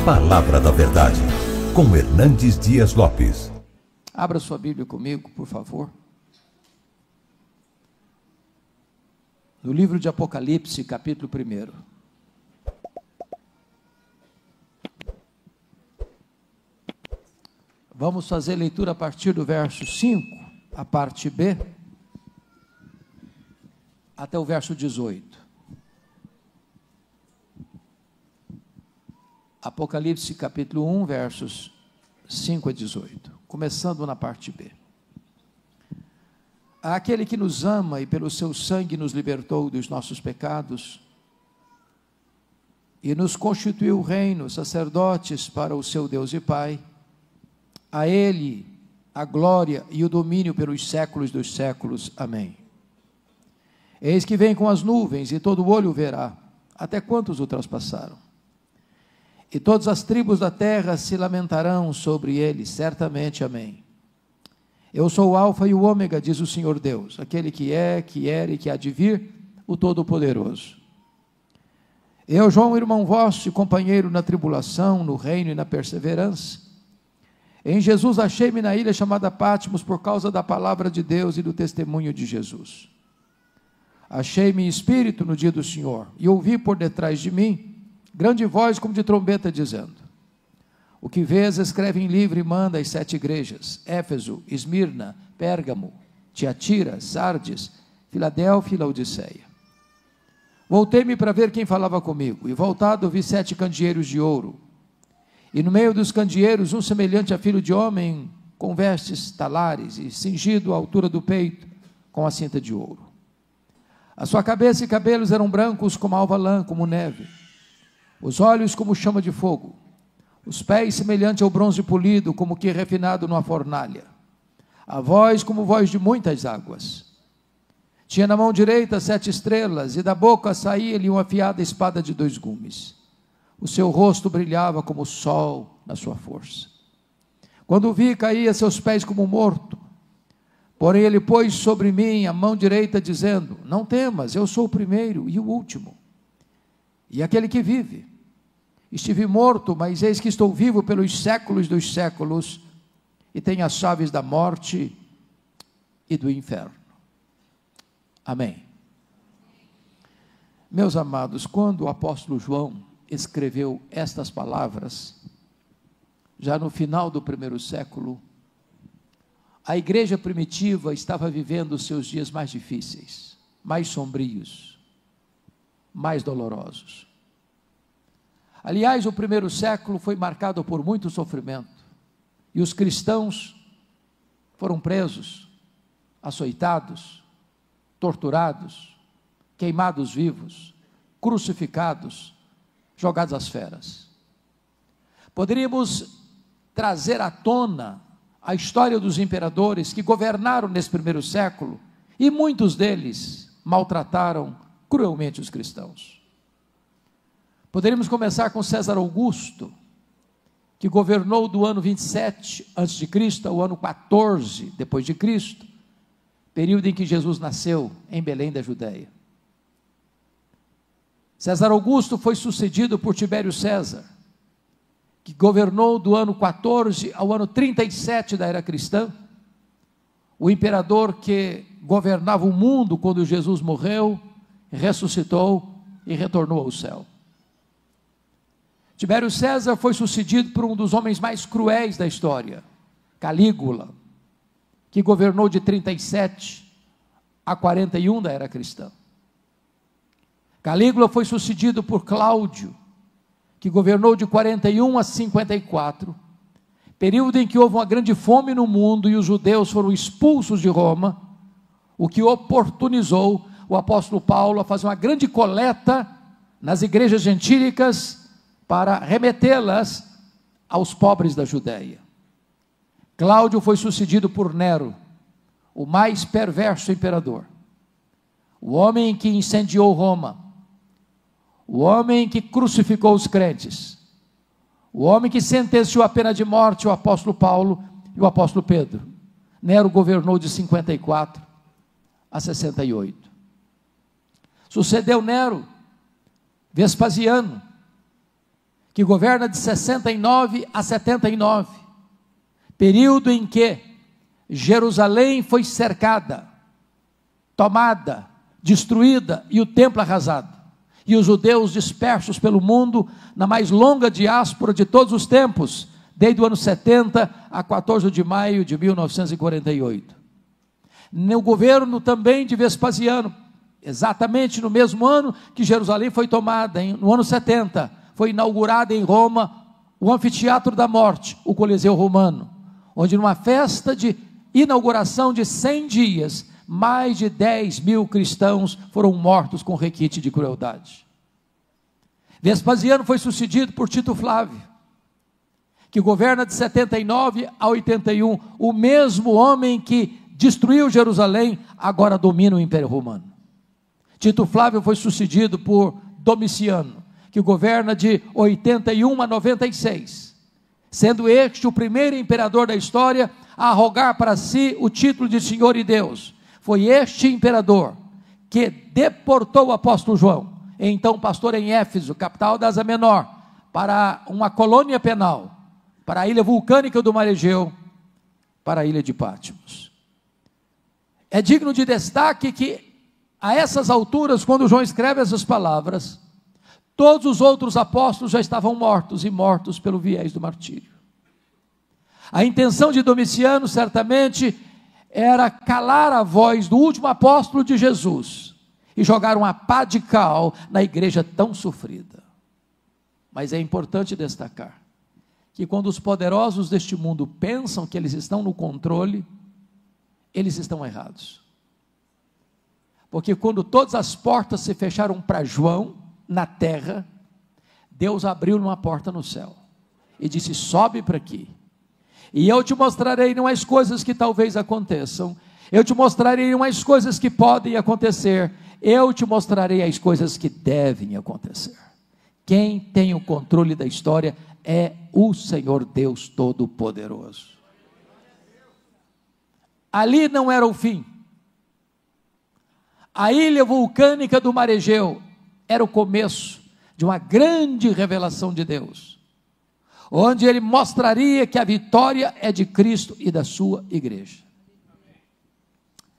Palavra da Verdade, com Hernandes Dias Lopes. Abra sua Bíblia comigo, por favor. No livro de Apocalipse, capítulo 1. Vamos fazer leitura a partir do verso 5, a parte B, até o verso 18. Apocalipse capítulo 1, versos 5 a 18, começando na parte B. Aquele que nos ama e pelo seu sangue nos libertou dos nossos pecados e nos constituiu reino, sacerdotes para o seu Deus e Pai, a Ele a glória e o domínio pelos séculos dos séculos. Amém. Eis que vem com as nuvens e todo olho o verá, até quantos o traspassaram. E todas as tribos da terra se lamentarão sobre ele, certamente. Amém. Eu sou o Alfa e o Ômega, diz o Senhor Deus, aquele que é, que era e que há de vir, o Todo-Poderoso. Eu, João, irmão vosso e companheiro na tribulação, no reino e na perseverança, em Jesus achei-me na ilha chamada Patmos por causa da palavra de Deus e do testemunho de Jesus. Achei-me em espírito no dia do Senhor e ouvi por detrás de mim grande voz como de trombeta dizendo: o que vês escreve em livro e manda às 7 igrejas: Éfeso, Esmirna, Pérgamo, Tiatira, Sardes, Filadélfia e Laodiceia. Voltei-me para ver quem falava comigo, e voltado vi 7 candeeiros de ouro, e no meio dos candeeiros um semelhante a filho de homem, com vestes talares, e cingido à altura do peito, com a cinta de ouro. A sua cabeça e cabelos eram brancos como alva lã, como neve, os olhos como chama de fogo, os pés semelhante ao bronze polido, como que refinado numa fornalha, a voz como voz de muitas águas. Tinha na mão direita 7 estrelas, e da boca saía-lhe uma afiada espada de 2 gumes. O seu rosto brilhava como o sol na sua força. Quando o vi, caí a seus pés como morto. Porém ele pôs sobre mim a mão direita, dizendo: não temas, eu sou o primeiro e o último, e aquele que vive. Estive morto, mas eis que estou vivo pelos séculos dos séculos, e tenho as chaves da morte e do inferno. Amém. Meus amados, quando o apóstolo João escreveu estas palavras, já no final do 1º século, a igreja primitiva estava vivendo os seus dias mais difíceis, mais sombrios, mais dolorosos. Aliás, o 1º século foi marcado por muito sofrimento, e os cristãos foram presos, açoitados, torturados, queimados vivos, crucificados, jogados às feras. Poderíamos trazer à tona a história dos imperadores que governaram nesse 1º século, e muitos deles maltrataram cruelmente os cristãos. Poderíamos começar com César Augusto, que governou do ano 27 a.C. ao ano 14 depois de Cristo, período em que Jesus nasceu em Belém da Judéia. César Augusto foi sucedido por Tibério César, que governou do ano 14 ao ano 37 da era cristã, o imperador que governava o mundo quando Jesus morreu, ressuscitou e retornou ao céu. Tibério César foi sucedido por um dos homens mais cruéis da história, Calígula, que governou de 37 a 41 da era cristã. Calígula foi sucedido por Cláudio, que governou de 41 a 54, período em que houve uma grande fome no mundo e os judeus foram expulsos de Roma, o que oportunizou o apóstolo Paulo a fazer uma grande coleta nas igrejas gentílicas para remetê-las aos pobres da Judéia. Cláudio foi sucedido por Nero, o mais perverso imperador, o homem que incendiou Roma, o homem que crucificou os crentes, o homem que sentenciou a pena de morte o apóstolo Paulo e o apóstolo Pedro. Nero governou de 54 a 68. Sucedeu Nero, Vespasiano, que governa de 69 a 79, período em que Jerusalém foi cercada, tomada, destruída e o templo arrasado, e os judeus dispersos pelo mundo na mais longa diáspora de todos os tempos, desde o ano 70 a 14 de maio de 1948. No governo também de Vespasiano, exatamente no mesmo ano que Jerusalém foi tomada, no ano 70, foi inaugurado em Roma o Anfiteatro da Morte, o Coliseu Romano, onde numa festa de inauguração de 100 dias, mais de 10 mil cristãos foram mortos com requinte de crueldade. Vespasiano foi sucedido por Tito Flávio, que governa de 79 a 81, o mesmo homem que destruiu Jerusalém, agora domina o Império Romano. Tito Flávio foi sucedido por Domiciano, que governa de 81 a 96, sendo este o primeiro imperador da história a arrogar para si o título de Senhor e Deus. Foi este imperador que deportou o apóstolo João, então pastor em Éfeso, capital da Ásia Menor, para uma colônia penal, para a ilha vulcânica do Mar Egeu, para a ilha de Patmos. É digno de destaque que, a essas alturas, quando João escreve essas palavras, todos os outros apóstolos já estavam mortos, e mortos pelo viés do martírio. A intenção de Domiciano, certamente, era calar a voz do último apóstolo de Jesus, e jogar uma pá de cal na igreja tão sofrida. Mas é importante destacar, que quando os poderosos deste mundo pensam que eles estão no controle, eles estão errados. Porque quando todas as portas se fecharam para João, na terra, Deus abriu uma porta no céu, e disse: sobe para aqui, e eu te mostrarei não as coisas que talvez aconteçam, eu te mostrarei não as coisas que podem acontecer, eu te mostrarei as coisas que devem acontecer. Quem tem o controle da história é o Senhor Deus Todo-Poderoso. Ali não era o fim. A ilha vulcânica do Mar Egeu era o começo de uma grande revelação de Deus, onde ele mostraria que a vitória é de Cristo e da sua igreja.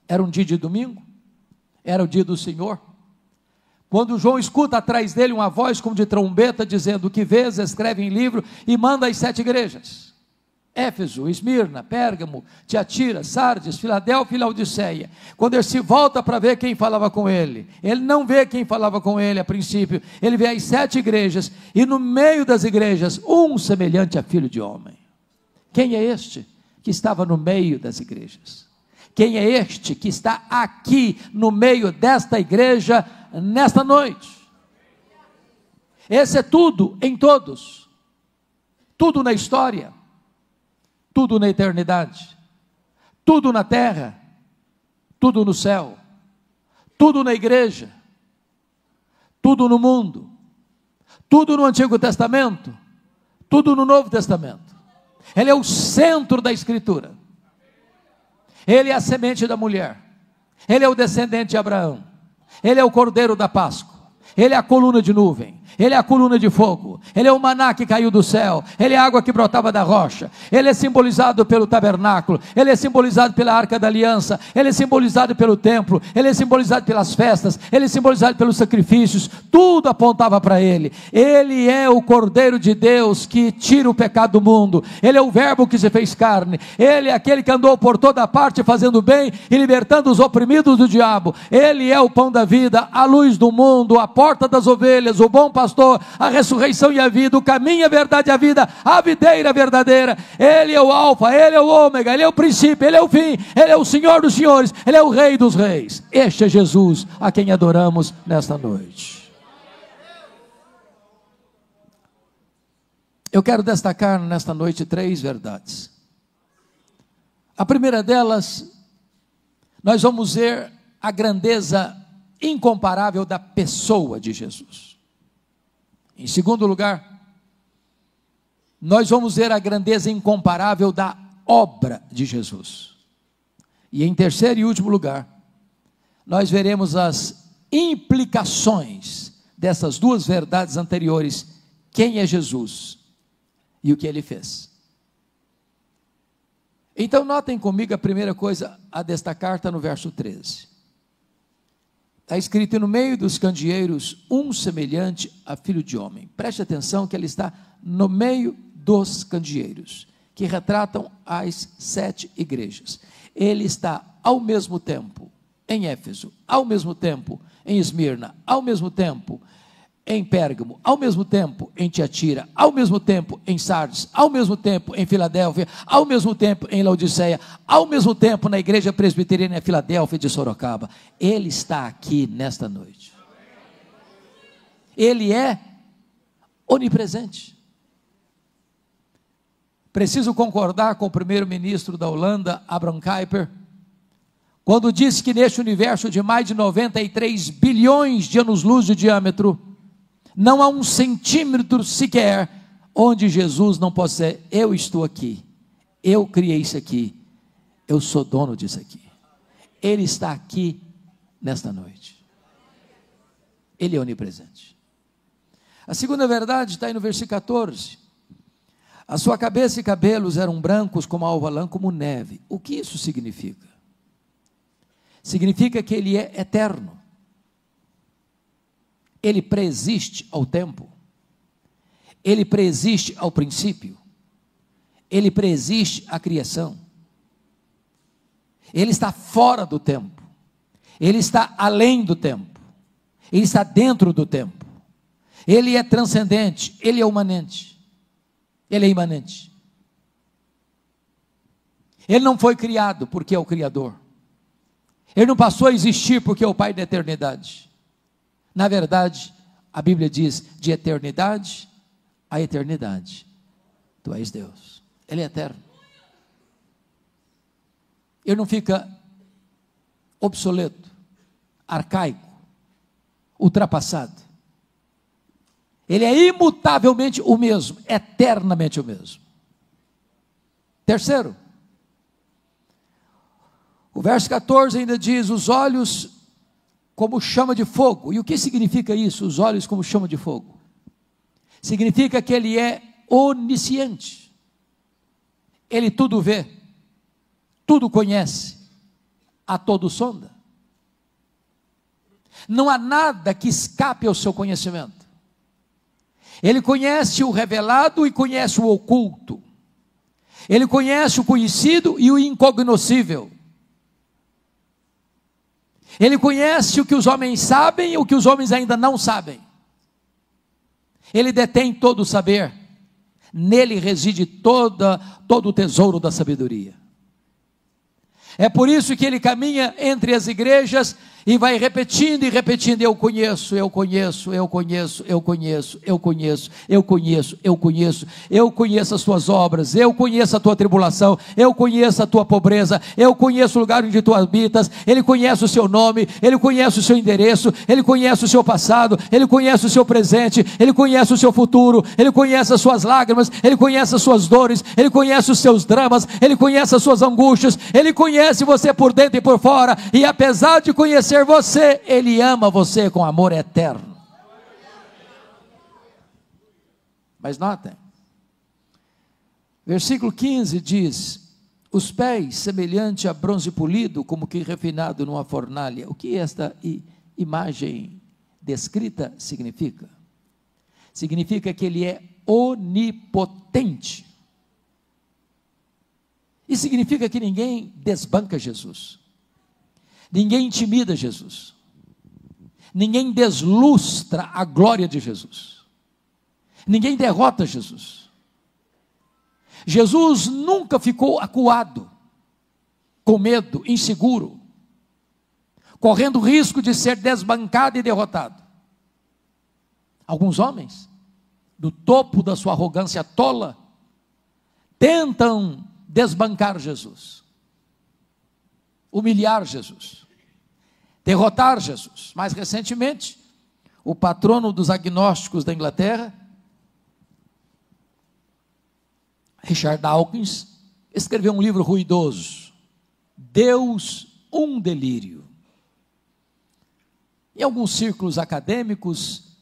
Era um dia de domingo, era o dia do Senhor, quando João escuta atrás dele uma voz como de trombeta, dizendo: o que vês, escreve em livro e manda às 7 igrejas, Éfeso, Esmirna, Pérgamo, Tiatira, Sardes, Filadélfia e Laodiceia. Quando ele se volta para ver quem falava com ele, ele não vê quem falava com ele a princípio, ele vê as 7 igrejas, e no meio das igrejas, um semelhante a filho de homem. Quem é este que estava no meio das igrejas? Quem é este que está aqui no meio desta igreja nesta noite? Esse é tudo em todos, tudo na história, tudo na eternidade, tudo na terra, tudo no céu, tudo na igreja, tudo no mundo, tudo no Antigo Testamento, tudo no Novo Testamento. Ele é o centro da Escritura. Ele é a semente da mulher, ele é o descendente de Abraão, ele é o cordeiro da Páscoa, ele é a coluna de nuvem, ele é a coluna de fogo, ele é o maná que caiu do céu, ele é a água que brotava da rocha, ele é simbolizado pelo tabernáculo, ele é simbolizado pela arca da aliança, ele é simbolizado pelo templo, ele é simbolizado pelas festas, ele é simbolizado pelos sacrifícios, tudo apontava para ele. Ele é o Cordeiro de Deus que tira o pecado do mundo, ele é o verbo que se fez carne, ele é aquele que andou por toda parte fazendo bem e libertando os oprimidos do diabo, ele é o pão da vida, a luz do mundo, a porta das ovelhas, o bom pastor, a ressurreição e a vida, o caminho, a verdade e a vida, a videira verdadeira. Ele é o alfa, ele é o ômega, ele é o princípio, ele é o fim, ele é o Senhor dos senhores, ele é o Rei dos reis. Este é Jesus a quem adoramos nesta noite. Eu quero destacar nesta noite 3 verdades. A primeira delas, nós vamos ver a grandeza incomparável da pessoa de Jesus. Em segundo lugar, nós vamos ver a grandeza incomparável da obra de Jesus. E em terceiro e último lugar, nós veremos as implicações dessas 2 verdades anteriores quem é Jesus e o que ele fez. Então notem comigo a primeira coisa a destacar está no verso 13. Está escrito: no meio dos candeeiros, um semelhante a filho de homem. Preste atenção que ele está no meio dos candeeiros, que retratam as 7 igrejas. Ele está ao mesmo tempo em Éfeso, ao mesmo tempo em Esmirna, ao mesmo tempo em Pérgamo, ao mesmo tempo em Tiatira, ao mesmo tempo em Sardes, ao mesmo tempo em Filadélfia, ao mesmo tempo em Laodiceia, ao mesmo tempo na igreja presbiteriana em Filadélfia de Sorocaba. Ele está aqui nesta noite. Ele é onipresente. Preciso concordar com o primeiro-ministro da Holanda, Abraham Kuyper, quando disse que neste universo de mais de 93 bilhões de anos-luz de diâmetro, não há um centímetro sequer onde Jesus não possa dizer: eu estou aqui, eu criei isso aqui, eu sou dono disso aqui. Ele está aqui nesta noite. Ele é onipresente. A segunda verdade está aí no versículo 14. A sua cabeça e cabelos eram brancos como a alva lã, como neve. O que isso significa? Significa que ele é eterno. Ele preexiste ao tempo, ele preexiste ao princípio, ele preexiste à criação, ele está fora do tempo, ele está além do tempo, ele está dentro do tempo, ele é transcendente, ele é imanente, ele é imanente. Ele não foi criado porque é o Criador, ele não passou a existir porque é o Pai da eternidade. Na verdade, a Bíblia diz: de eternidade a eternidade, tu és Deus. Ele é eterno. Ele não fica obsoleto, arcaico, ultrapassado. Ele é imutavelmente o mesmo, eternamente o mesmo. Terceiro, o verso 14 ainda diz: os olhos como chama de fogo. E o que significa isso, os olhos como chama de fogo? Significa que ele é onisciente, ele tudo vê, tudo conhece, a todo sonda. Não há nada que escape ao seu conhecimento. Ele conhece o revelado e conhece o oculto, ele conhece o conhecido e o incognoscível. Ele conhece o que os homens sabem e o que os homens ainda não sabem. Ele detém todo o saber. Nele reside todo o tesouro da sabedoria. É por isso que ele caminha entre as igrejas e vai repetindo e repetindo: eu conheço, eu conheço, eu conheço, eu conheço, eu conheço, eu conheço, eu conheço, eu conheço as tuas obras, eu conheço a tua tribulação, eu conheço a tua pobreza, eu conheço o lugar onde tu habitas. Ele conhece o seu nome, ele conhece o seu endereço, ele conhece o seu passado, ele conhece o seu presente, ele conhece o seu futuro, ele conhece as suas lágrimas, ele conhece as suas dores, ele conhece os seus dramas, ele conhece as suas angústias, ele conhece você por dentro e por fora, e apesar de conhecer você, ele ama você com amor eterno. Mas notem, versículo 15 diz: os pés semelhante a bronze polido, como que refinado numa fornalha. O que esta imagem descrita significa? Significa que ele é onipotente. E significa que ninguém desbanca Jesus, ninguém intimida Jesus, ninguém deslustra a glória de Jesus, ninguém derrota Jesus. Jesus nunca ficou acuado, com medo, inseguro, correndo risco de ser desbancado e derrotado. Alguns homens, do topo da sua arrogância tola, tentam desbancar Jesus, humilhar Jesus, derrotar Jesus. Mais recentemente, o patrono dos agnósticos da Inglaterra, Richard Dawkins, escreveu um livro ruidoso, Deus, um delírio. Em alguns círculos acadêmicos,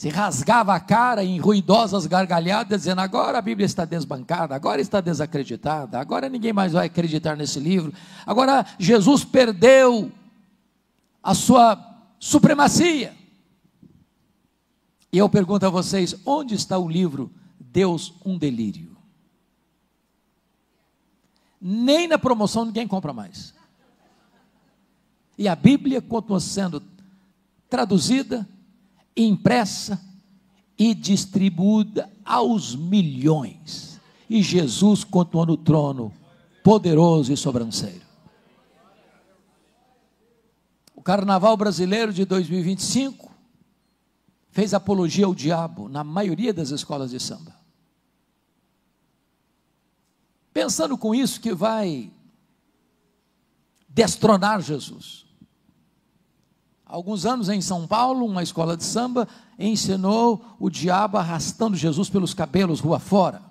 se rasgava a cara em ruidosas gargalhadas, dizendo: agora a Bíblia está desbancada, agora está desacreditada, agora ninguém mais vai acreditar nesse livro, agora Jesus perdeu a sua supremacia. E eu pergunto a vocês: onde está o livro Deus, um delírio? Nem na promoção ninguém compra mais. E a Bíblia continua sendo traduzida, impressa e distribuída aos milhões. E Jesus continua no trono, poderoso e sobranceiro. O Carnaval Brasileiro de 2025 fez apologia ao diabo na maioria das escolas de samba. Pensando com isso que vai destronar Jesus. Há alguns anos em São Paulo, uma escola de samba ensinou o diabo arrastando Jesus pelos cabelos rua fora,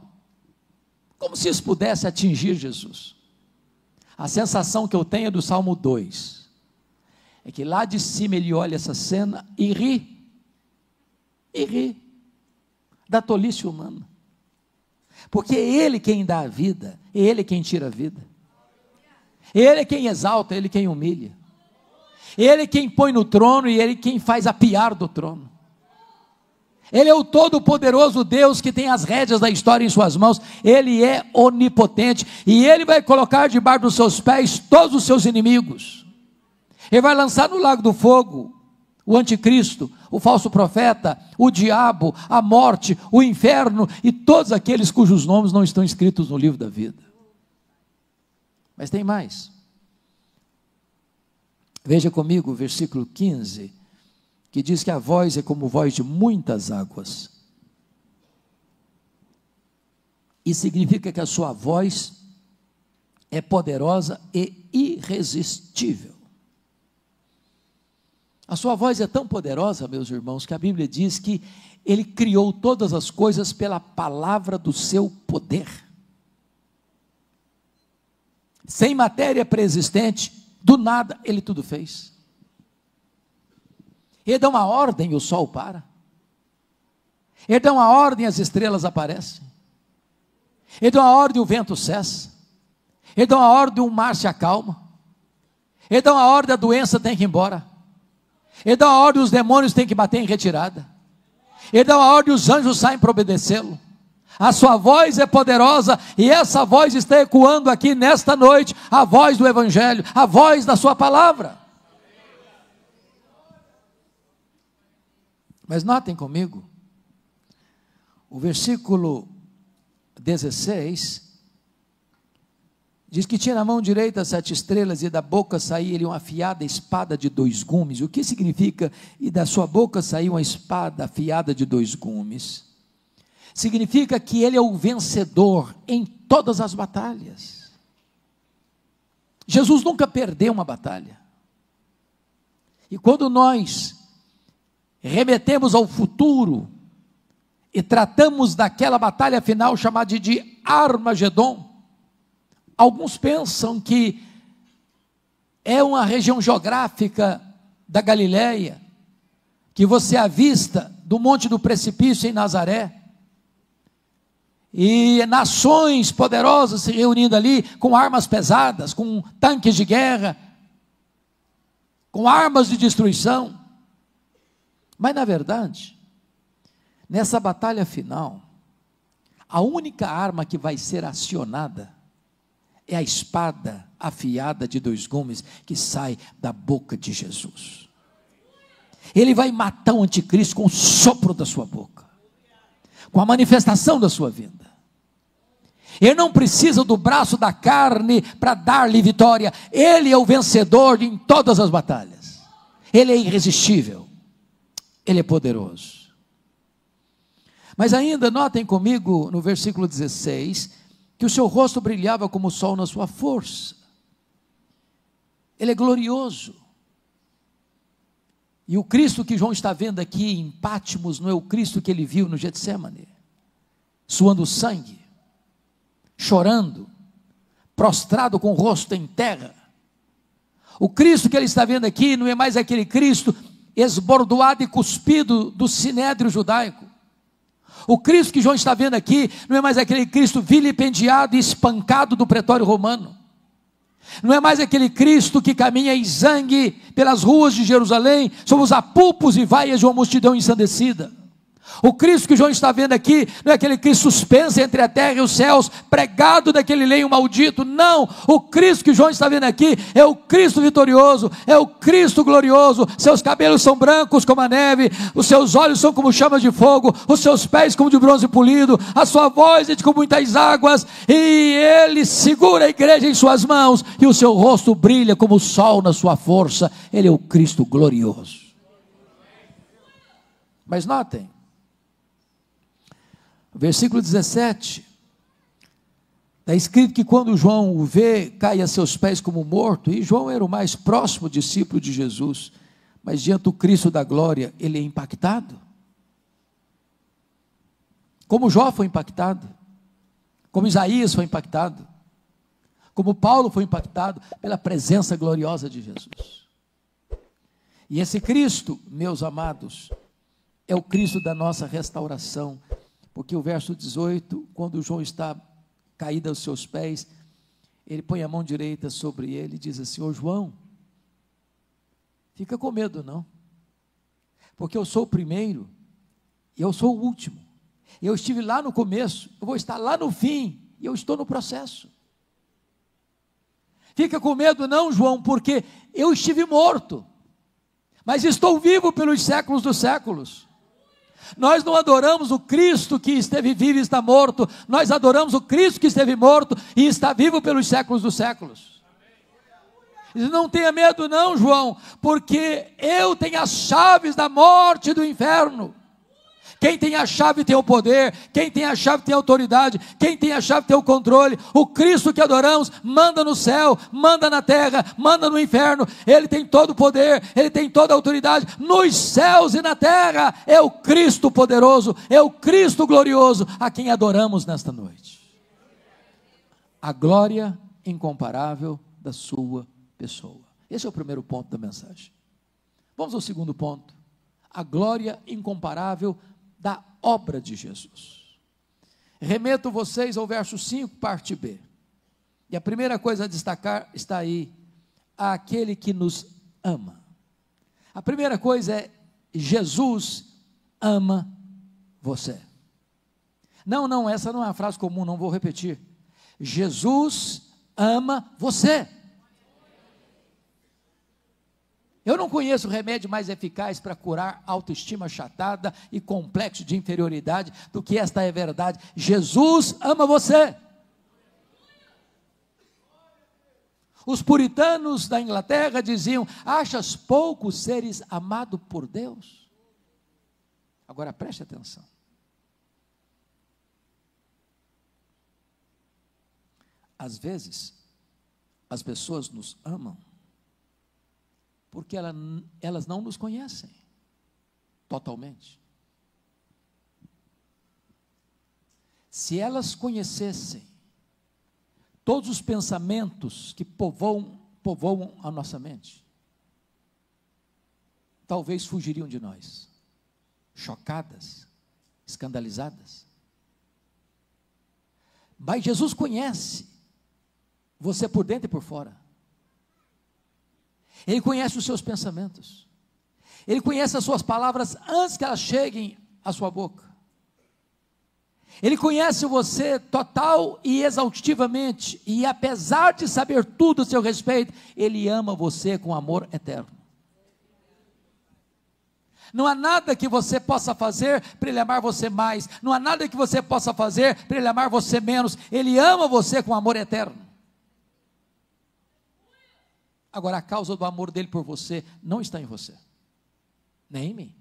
como se isso pudesse atingir Jesus. A sensação que eu tenho é do Salmo 2, é que lá de cima ele olha essa cena e ri da tolice humana, porque é Ele quem dá a vida, é Ele quem tira a vida, Ele é quem exalta, Ele quem humilha, Ele quem põe no trono e Ele quem faz apiar do trono. Ele é o todo-poderoso Deus que tem as rédeas da história em suas mãos. Ele é onipotente e Ele vai colocar debaixo dos seus pés todos os seus inimigos. Ele vai lançar no lago do fogo o anticristo, o falso profeta, o diabo, a morte, o inferno e todos aqueles cujos nomes não estão escritos no livro da vida. Mas tem mais. Veja comigo o versículo 15, que diz que a voz é como voz de muitas águas. E significa que a sua voz é poderosa e irresistível. A sua voz é tão poderosa, meus irmãos, que a Bíblia diz que Ele criou todas as coisas pela palavra do seu poder. Sem matéria preexistente, do nada, Ele tudo fez. Ele dá uma ordem e o sol para. Ele dá uma ordem e as estrelas aparecem. Ele dá uma ordem e o vento cessa. Ele dá uma ordem e o mar se acalma. Ele dá uma ordem e a doença tem que ir embora. Ele dá uma ordem e os demônios têm que bater em retirada. Ele dá uma ordem e os anjos saem para obedecê-lo. A sua voz é poderosa e essa voz está ecoando aqui nesta noite, a voz do Evangelho, a voz da sua palavra. Mas notem comigo, o versículo 16, diz que tinha na mão direita 7 estrelas, e da boca saía-lhe uma afiada espada de 2 gumes. O que significa, e da sua boca saiu uma espada afiada de 2 gumes? Significa que ele é o vencedor em todas as batalhas. Jesus nunca perdeu uma batalha. E quando nós remetemos ao futuro e tratamos daquela batalha final chamada de Armagedon, alguns pensam que é uma região geográfica da Galileia, que você avista do Monte do Precipício em Nazaré, e nações poderosas se reunindo ali, com armas pesadas, com tanques de guerra, com armas de destruição. Mas na verdade, nessa batalha final, a única arma que vai ser acionada é a espada afiada de 2 gumes que sai da boca de Jesus. Ele vai matar o anticristo com o sopro da sua boca, com a manifestação da sua vinda. Ele não precisa do braço da carne para dar-lhe vitória. Ele é o vencedor em todas as batalhas. Ele é irresistível. Ele é poderoso. Mas ainda notem comigo no versículo 16, que o seu rosto brilhava como o sol na sua força. Ele é glorioso. E o Cristo que João está vendo aqui em Pátimos não é o Cristo que ele viu no Getsemane, suando sangue, chorando, prostrado com o rosto em terra. O Cristo que ele está vendo aqui não é mais aquele Cristo esbordoado e cuspido do sinédrio judaico. O Cristo que João está vendo aqui não é mais aquele Cristo vilipendiado e espancado do pretório romano. Não é mais aquele Cristo que caminha em zangue pelas ruas de Jerusalém, sob os apupos e vaias de uma multidão ensandecida. O Cristo que João está vendo aqui não é aquele Cristo suspenso entre a terra e os céus, pregado daquele leito maldito. Não, o Cristo que João está vendo aqui é o Cristo vitorioso, é o Cristo glorioso. Seus cabelos são brancos como a neve, os seus olhos são como chamas de fogo, os seus pés como de bronze polido, a sua voz é de como muitas águas, e ele segura a igreja em suas mãos, e o seu rosto brilha como o sol na sua força. Ele é o Cristo glorioso. Mas notem, versículo 17, está escrito que quando João o vê, cai a seus pés como morto, e João era o mais próximo discípulo de Jesus, mas diante do Cristo da glória, ele é impactado, como Jó foi impactado, como Isaías foi impactado, como Paulo foi impactado pela presença gloriosa de Jesus. E esse Cristo, meus amados, é o Cristo da nossa restauração, porque o verso 18, quando João está caído aos seus pés, ele põe a mão direita sobre ele e diz assim: ô João, fica com medo não, porque eu sou o primeiro, e eu sou o último, eu estive lá no começo, eu vou estar lá no fim, e eu estou no processo. Fica com medo não, João, porque eu estive morto, mas estou vivo pelos séculos dos séculos. Nós não adoramos o Cristo que esteve vivo e está morto, nós adoramos o Cristo que esteve morto e está vivo pelos séculos dos séculos. Não tenha medo não, João, porque eu tenho as chaves da morte e do inferno. Quem tem a chave tem o poder, quem tem a chave tem a autoridade, quem tem a chave tem o controle. O Cristo que adoramos manda no céu, manda na terra, manda no inferno. Ele tem todo o poder, ele tem toda a autoridade nos céus e na terra. É o Cristo poderoso, é o Cristo glorioso a quem adoramos nesta noite. A glória incomparável da sua pessoa. Esse é o primeiro ponto da mensagem. Vamos ao segundo ponto. A glória incomparável da obra de Jesus. Remeto vocês ao verso 5, parte B. E a primeira coisa a destacar está aí: aquele que nos ama. A primeira coisa é: Jesus ama você. Não, essa não é uma frase comum, não vou repetir. Jesus ama você. Eu não conheço remédio mais eficaz para curar autoestima achatada e complexo de inferioridade do que esta é verdade. Jesus ama você. Os puritanos da Inglaterra diziam: achas pouco seres amado por Deus? Agora preste atenção. Às vezes, as pessoas nos amam porque elas não nos conhecem totalmente. Se elas conhecessem todos os pensamentos que povoam a nossa mente, talvez fugiriam de nós, chocadas, escandalizadas. Mas Jesus conhece você por dentro e por fora. Ele conhece os seus pensamentos, Ele conhece as suas palavras antes que elas cheguem à sua boca. Ele conhece você total e exaustivamente, e apesar de saber tudo a seu respeito, Ele ama você com amor eterno. Não há nada que você possa fazer para Ele amar você mais, não há nada que você possa fazer para Ele amar você menos. Ele ama você com amor eterno. Agora, a causa do amor dele por você não está em você, nem em mim.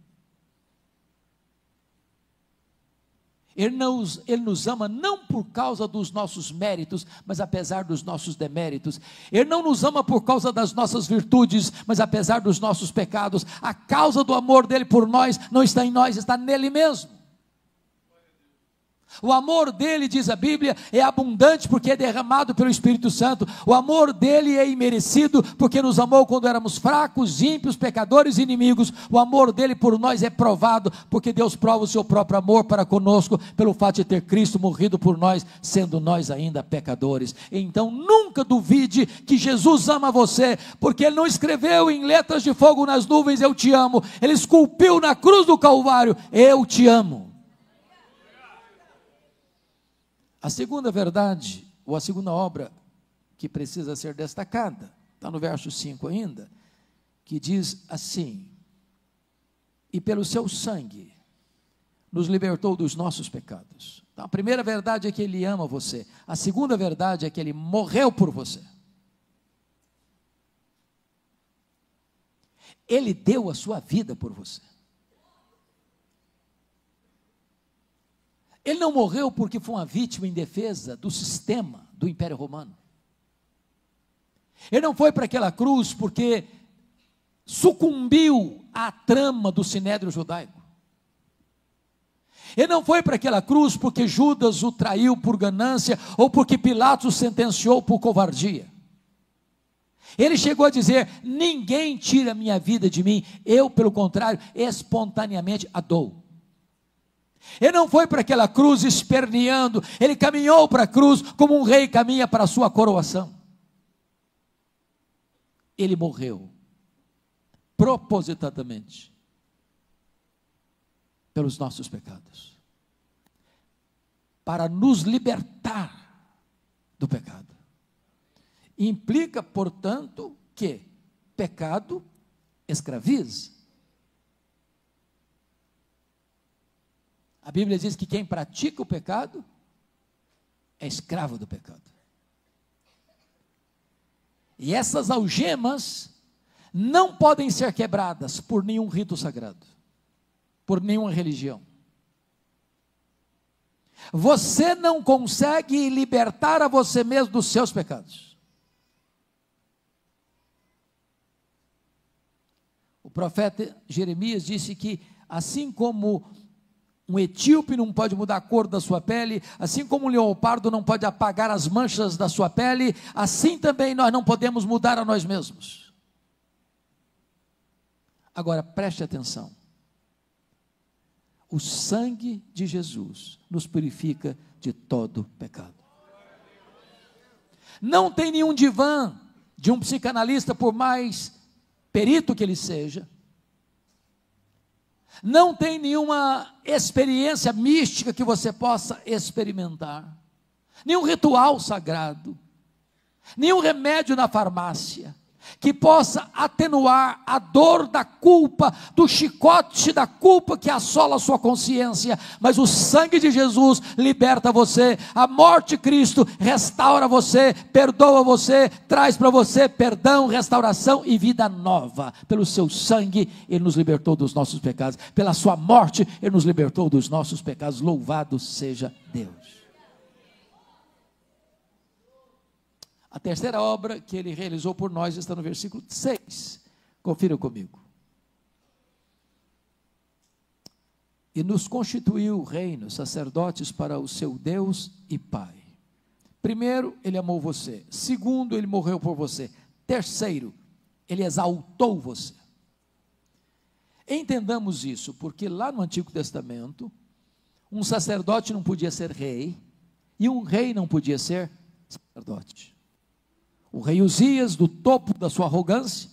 Ele nos ama não por causa dos nossos méritos, mas apesar dos nossos deméritos. Ele não nos ama por causa das nossas virtudes, mas apesar dos nossos pecados. A causa do amor dele por nós não está em nós, está nele mesmo. O amor dele, diz a Bíblia, é abundante porque é derramado pelo Espírito Santo. O amor dele é imerecido porque nos amou quando éramos fracos, ímpios, pecadores e inimigos. O amor dele por nós é provado porque Deus prova o seu próprio amor para conosco pelo fato de ter Cristo morrido por nós, sendo nós ainda pecadores. Então nunca duvide que Jesus ama você, porque ele não escreveu em letras de fogo nas nuvens, eu te amo. Ele esculpiu na cruz do Calvário, eu te amo. A segunda verdade, ou a segunda obra que precisa ser destacada, está no verso 5 ainda, que diz assim: e pelo seu sangue nos libertou dos nossos pecados. Então, a primeira verdade é que ele ama você. A segunda verdade é que ele morreu por você. Ele deu a sua vida por você. Ele não morreu porque foi uma vítima indefesa do sistema do Império Romano. Ele não foi para aquela cruz porque sucumbiu à trama do sinédrio judaico. Ele não foi para aquela cruz porque Judas o traiu por ganância ou porque Pilatos o sentenciou por covardia. Ele chegou a dizer: ninguém tira a minha vida de mim, eu, pelo contrário, espontaneamente a dou. Ele não foi para aquela cruz esperneando, ele caminhou para a cruz como um rei caminha para a sua coroação. Ele morreu propositadamente pelos nossos pecados, para nos libertar do pecado. Implica, portanto, que pecado escraviza. A Bíblia diz que quem pratica o pecado é escravo do pecado. E essas algemas não podem ser quebradas por nenhum rito sagrado, por nenhuma religião. Você não consegue libertar a você mesmo dos seus pecados. O profeta Jeremias disse que assim como um etíope não pode mudar a cor da sua pele, assim como um leopardo não pode apagar as manchas da sua pele, assim também nós não podemos mudar a nós mesmos. Agora preste atenção: o sangue de Jesus nos purifica de todo pecado. Não tem nenhum divã de um psicanalista, por mais perito que ele seja, não tem nenhuma experiência mística que você possa experimentar, nenhum ritual sagrado, nenhum remédio na farmácia, que possa atenuar a dor da culpa, do chicote da culpa que assola a sua consciência. Mas o sangue de Jesus liberta você, a morte de Cristo restaura você, perdoa você, traz para você perdão, restauração e vida nova. Pelo seu sangue Ele nos libertou dos nossos pecados, pela sua morte Ele nos libertou dos nossos pecados. Louvado seja Deus. A terceira obra que ele realizou por nós está no versículo 6. Confira comigo. E nos constituiu reino, sacerdotes para o seu Deus e Pai. Primeiro, ele amou você. Segundo, ele morreu por você. Terceiro, ele exaltou você. Entendamos isso, porque lá no Antigo Testamento, um sacerdote não podia ser rei, e um rei não podia ser sacerdote. O rei Uzias, do topo da sua arrogância,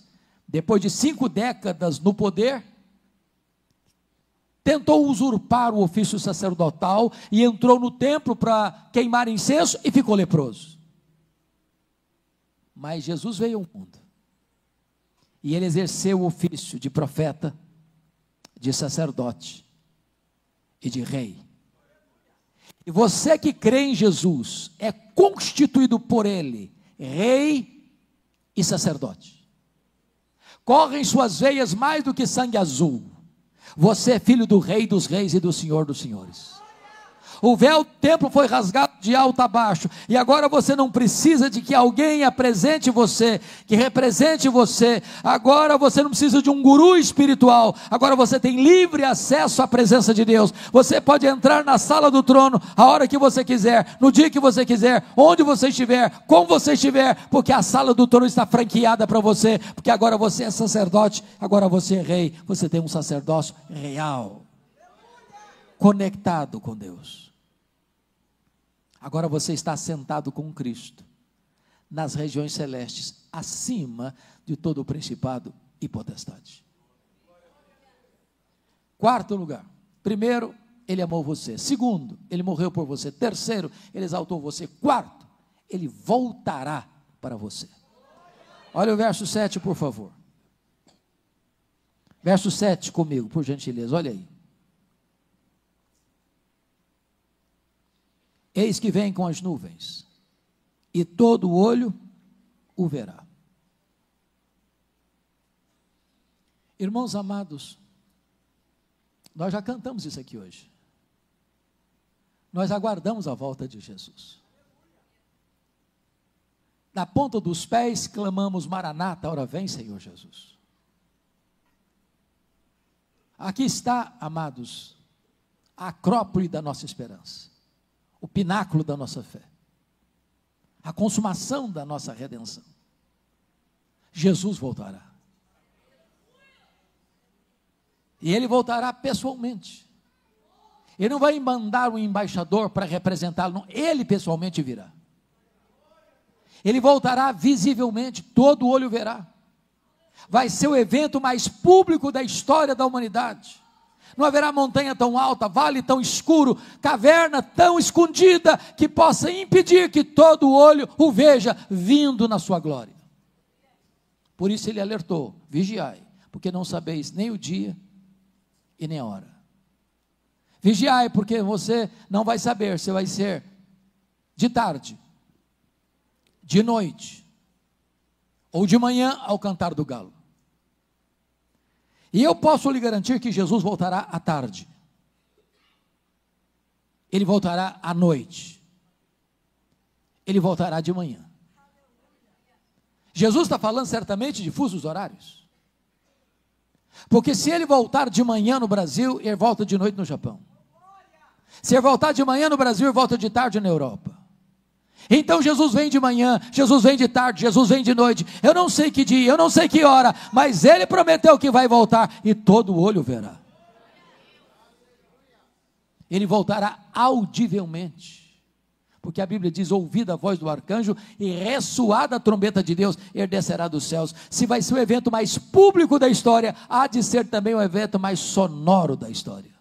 depois de 5 décadas no poder, tentou usurpar o ofício sacerdotal e entrou no templo para queimar incenso e ficou leproso. Mas Jesus veio ao mundo e ele exerceu o ofício de profeta, de sacerdote e de rei. E você que crê em Jesus é constituído por ele rei e sacerdote. Corre em suas veias mais do que sangue azul. Você é filho do Rei dos Reis e do Senhor dos Senhores. O véu do templo foi rasgado de alto a baixo, e agora você não precisa de que alguém apresente você, que represente você. Agora você não precisa de um guru espiritual, agora você tem livre acesso à presença de Deus. Você pode entrar na sala do trono a hora que você quiser, no dia que você quiser, onde você estiver, como você estiver, porque a sala do trono está franqueada para você, porque agora você é sacerdote, agora você é rei, você tem um sacerdócio real, conectado com Deus. Agora você está sentado com Cristo nas regiões celestes, acima de todo o principado e potestade. Quarto lugar: primeiro, Ele amou você. Segundo, Ele morreu por você. Terceiro, Ele exaltou você. Quarto, Ele voltará para você. Olha o verso 7, por favor. Verso 7 comigo, por gentileza, olha aí. Eis que vem com as nuvens, e todo olho o verá. Irmãos amados, nós já cantamos isso aqui hoje. Nós aguardamos a volta de Jesus. Na ponta dos pés clamamos: Maranata, ora vem, Senhor Jesus. Aqui está, amados, a acrópole da nossa esperança, o pináculo da nossa fé, a consumação da nossa redenção. Jesus voltará. E Ele voltará pessoalmente. Ele não vai mandar um embaixador para representá-lo, não. Ele pessoalmente virá. Ele voltará visivelmente, todo olho verá. Vai ser o evento mais público da história da humanidade. Não haverá montanha tão alta, vale tão escuro, caverna tão escondida, que possa impedir que todo olho o veja vindo na sua glória. Por isso Ele alertou: vigiai, porque não sabeis nem o dia e nem a hora. Vigiai, porque você não vai saber se vai ser de tarde, de noite, ou de manhã ao cantar do galo. E eu posso lhe garantir que Jesus voltará à tarde. Ele voltará à noite. Ele voltará de manhã. Jesus está falando certamente de fusos horários. Porque se Ele voltar de manhã no Brasil, Ele volta de noite no Japão. Se Ele voltar de manhã no Brasil, Ele volta de tarde na Europa. Então Jesus vem de manhã, Jesus vem de tarde, Jesus vem de noite. Eu não sei que dia, eu não sei que hora, mas Ele prometeu que vai voltar, e todo olho verá. Ele voltará audivelmente, porque a Bíblia diz: ouvida a voz do arcanjo e ressoada a trombeta de Deus, Ele descerá dos céus. Se vai ser o evento mais público da história, há de ser também o evento mais sonoro da história.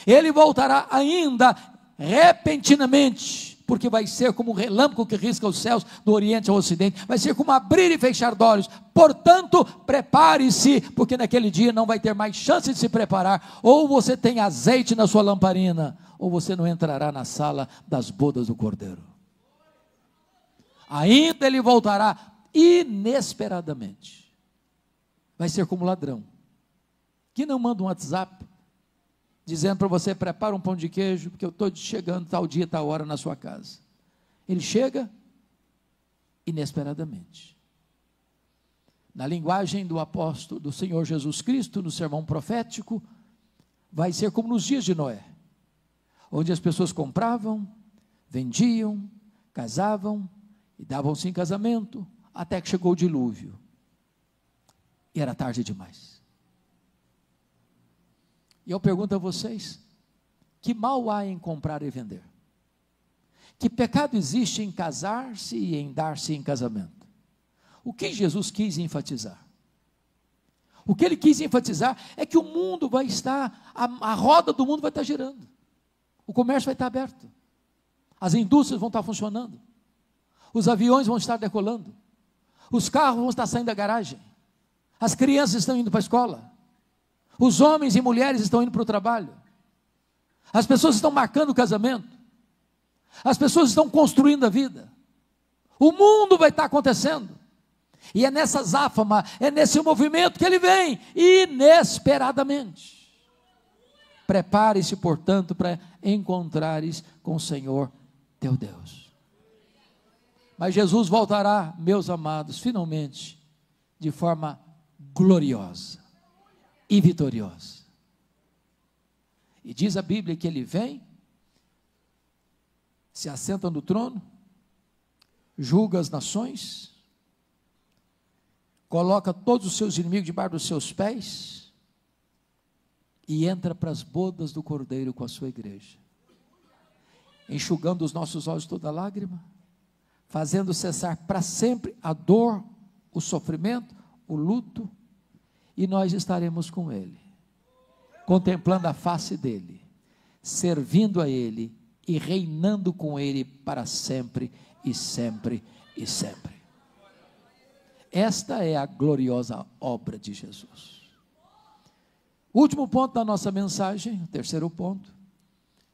Ele voltará ainda repentinamente, porque vai ser como um relâmpago que risca os céus do oriente ao ocidente, vai ser como abrir e fechar de olhos. Portanto, prepare-se, porque naquele dia não vai ter mais chance de se preparar. Ou você tem azeite na sua lamparina, ou você não entrará na sala das bodas do Cordeiro. Ainda Ele voltará inesperadamente. Vai ser como ladrão, que não manda um WhatsApp dizendo para você: prepara um pão de queijo, porque eu estou chegando tal dia, tal hora na sua casa. Ele chega inesperadamente. Na linguagem do apóstolo, do Senhor Jesus Cristo, no sermão profético, vai ser como nos dias de Noé, onde as pessoas compravam, vendiam, casavam e davam-se em casamento, até que chegou o dilúvio, e era tarde demais. E eu pergunto a vocês: que mal há em comprar e vender? Que pecado existe em casar-se e em dar-se em casamento? O que Jesus quis enfatizar? O que Ele quis enfatizar é que o mundo vai estar, a roda do mundo vai estar girando, o comércio vai estar aberto, as indústrias vão estar funcionando, os aviões vão estar decolando, os carros vão estar saindo da garagem, as crianças estão indo para a escola, os homens e mulheres estão indo para o trabalho, as pessoas estão marcando o casamento, as pessoas estão construindo a vida, o mundo vai estar acontecendo, e é nessa azáfama, é nesse movimento que Ele vem, inesperadamente. Prepare-se, portanto, para encontrares com o Senhor teu Deus. Mas Jesus voltará, meus amados, finalmente, de forma gloriosa e vitoriosa. E diz a Bíblia que ele vem, se assenta no trono, julga as nações, coloca todos os seus inimigos debaixo dos seus pés e entra para as bodas do Cordeiro com a sua igreja, enxugando os nossos olhos toda lágrima, fazendo cessar para sempre a dor, o sofrimento, o luto, e nós estaremos com ele, contemplando a face dele, servindo a ele e reinando com ele para sempre e sempre e sempre. Esta é a gloriosa obra de Jesus. Último ponto da nossa mensagem, o terceiro ponto,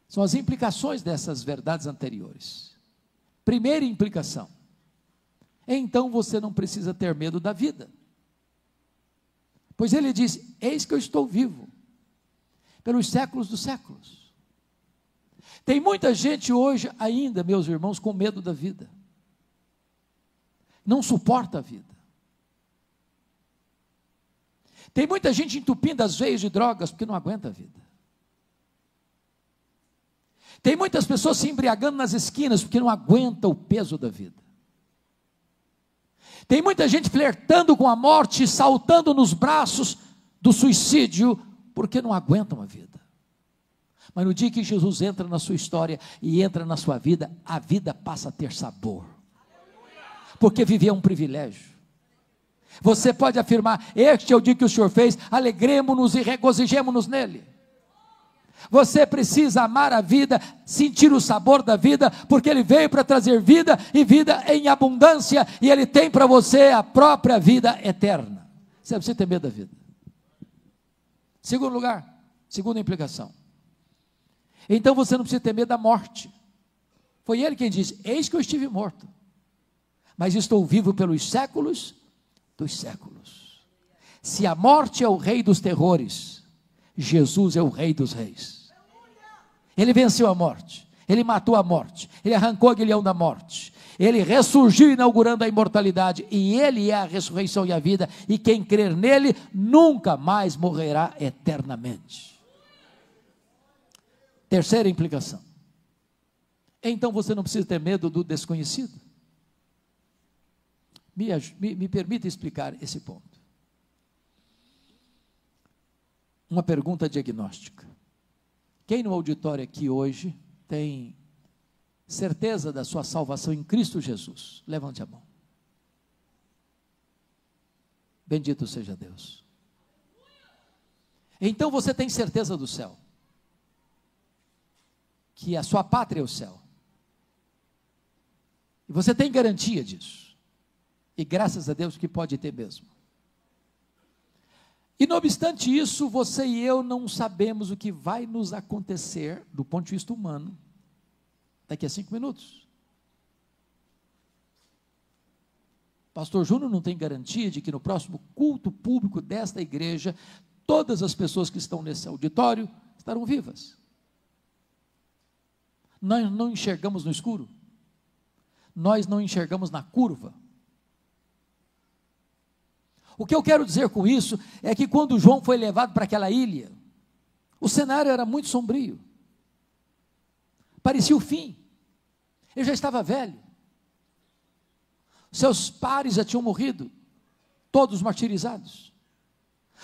são as implicações dessas verdades anteriores. Primeira implicação: então você não precisa ter medo da vida, pois ele diz: eis que eu estou vivo pelos séculos dos séculos. Tem muita gente hoje ainda, meus irmãos, com medo da vida, não suporta a vida. Tem muita gente entupindo as veias de drogas porque não aguenta a vida. Tem muitas pessoas se embriagando nas esquinas porque não aguenta o peso da vida. Tem muita gente flertando com a morte, saltando nos braços do suicídio porque não aguentam a vida. Mas no dia que Jesus entra na sua história e entra na sua vida, a vida passa a ter sabor, porque viver é um privilégio. Você pode afirmar: este é o dia que o Senhor fez, alegremo-nos e regozijemo-nos nele. Você precisa amar a vida, sentir o sabor da vida, porque ele veio para trazer vida, e vida em abundância, e ele tem para você a própria vida eterna. Você precisa ter medo da vida. Segundo lugar, segunda implicação: então você não precisa ter medo da morte. Foi ele quem disse: eis que eu estive morto, mas estou vivo pelos séculos dos séculos. Se a morte é o rei dos terrores, Jesus é o rei dos reis. Ele venceu a morte, ele matou a morte, ele arrancou o aguilhão da morte, ele ressurgiu inaugurando a imortalidade, e ele é a ressurreição e a vida, e quem crer nele nunca mais morrerá eternamente. Terceira implicação: então você não precisa ter medo do desconhecido. Me permita explicar esse ponto. Uma pergunta diagnóstica: quem no auditório aqui hoje tem certeza da sua salvação em Cristo Jesus? Levante a mão. Bendito seja Deus. Então você tem certeza do céu, que a sua pátria é o céu, e você tem garantia disso, e graças a Deus que pode ter mesmo. E não obstante isso, você e eu não sabemos o que vai nos acontecer, do ponto de vista humano, daqui a 5 minutos. Pastor Júnior não tem garantia de que no próximo culto público desta igreja, todas as pessoas que estão nesse auditório estarão vivas. Nós não enxergamos no escuro, nós não enxergamos na curva. O que eu quero dizer com isso é que quando João foi levado para aquela ilha, o cenário era muito sombrio, parecia o fim. Ele já estava velho, seus pares já tinham morrido, todos martirizados,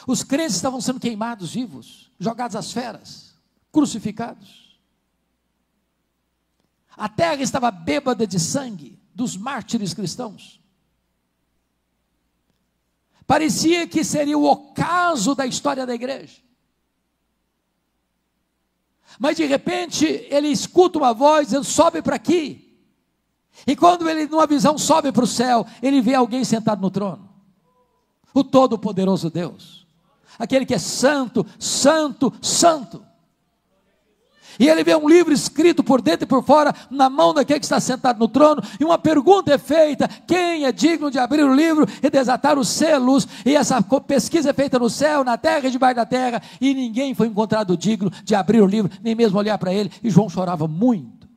os crentes estavam sendo queimados vivos, jogados às feras, crucificados, a terra estava bêbada de sangue dos mártires cristãos. Parecia que seria o ocaso da história da igreja. Mas de repente, ele escuta uma voz dizendo: sobe para aqui. E quando ele, numa visão, sobe para o céu, ele vê alguém sentado no trono. O Todo-Poderoso Deus. Aquele que é santo, santo, santo. E ele vê um livro escrito por dentro e por fora, na mão daquele que está sentado no trono, e uma pergunta é feita: quem é digno de abrir o livro e desatar os selos? E essa pesquisa é feita no céu, na terra e debaixo da terra, e ninguém foi encontrado digno de abrir o livro, nem mesmo olhar para ele. E João chorava muito,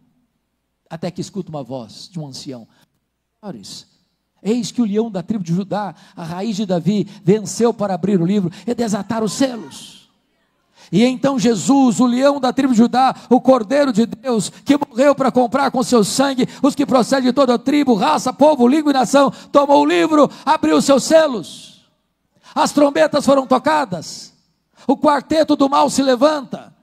até que escuta uma voz de um ancião: senhores, eis que o leão da tribo de Judá, a raiz de Davi, venceu para abrir o livro e desatar os selos. E então Jesus, o leão da tribo de Judá, o Cordeiro de Deus, que morreu para comprar com seu sangue os que procedem de toda tribo, raça, povo, língua e nação, tomou o livro, abriu os seus selos, as trombetas foram tocadas, o quarteto do mal se levanta,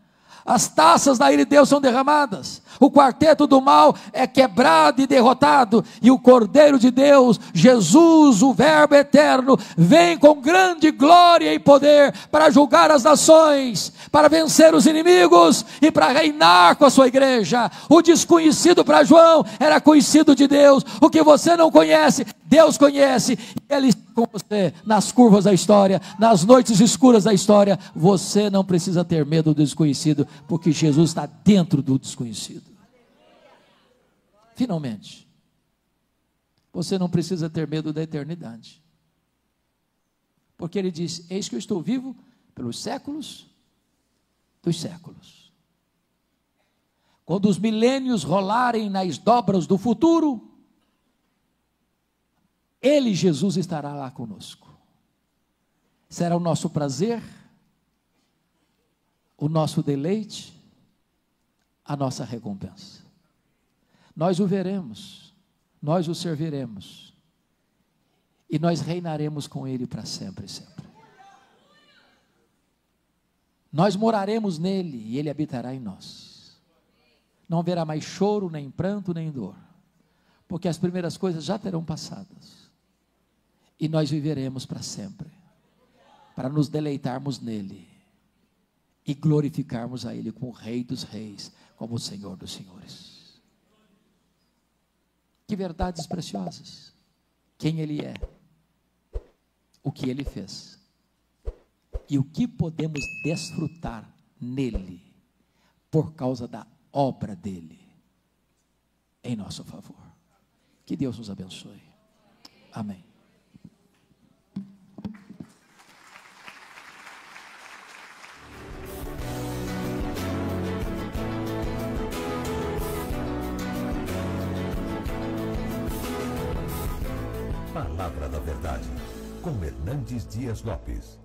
as taças da ira de Deus são derramadas, o quarteto do mal é quebrado e derrotado, e o Cordeiro de Deus, Jesus, o Verbo eterno, vem com grande glória e poder para julgar as nações, para vencer os inimigos e para reinar com a sua igreja. O desconhecido para João era conhecido de Deus. O que você não conhece, Deus conhece, e Ele está com você nas curvas da história, nas noites escuras da história. Você não precisa ter medo do desconhecido, porque Jesus está dentro do desconhecido. Finalmente, você não precisa ter medo da eternidade, porque Ele diz: eis que eu estou vivo pelos séculos dos séculos. Quando os milênios rolarem nas dobras do futuro, Ele, Jesus, estará lá conosco. Será o nosso prazer, o nosso deleite, a nossa recompensa. Nós o veremos, nós o serviremos, e nós reinaremos com Ele para sempre e sempre. Nós moraremos nele e Ele habitará em nós. Não haverá mais choro, nem pranto, nem dor, porque as primeiras coisas já terão passadas, e nós viveremos para sempre, para nos deleitarmos nele e glorificarmos a Ele como o Rei dos Reis, como o Senhor dos Senhores. Que verdades preciosas! Quem Ele é, o que Ele fez, e o que podemos desfrutar nele, por causa da obra dele, em nosso favor. Que Deus nos abençoe. Amém. Palavra da Verdade, com Hernandes Dias Lopes.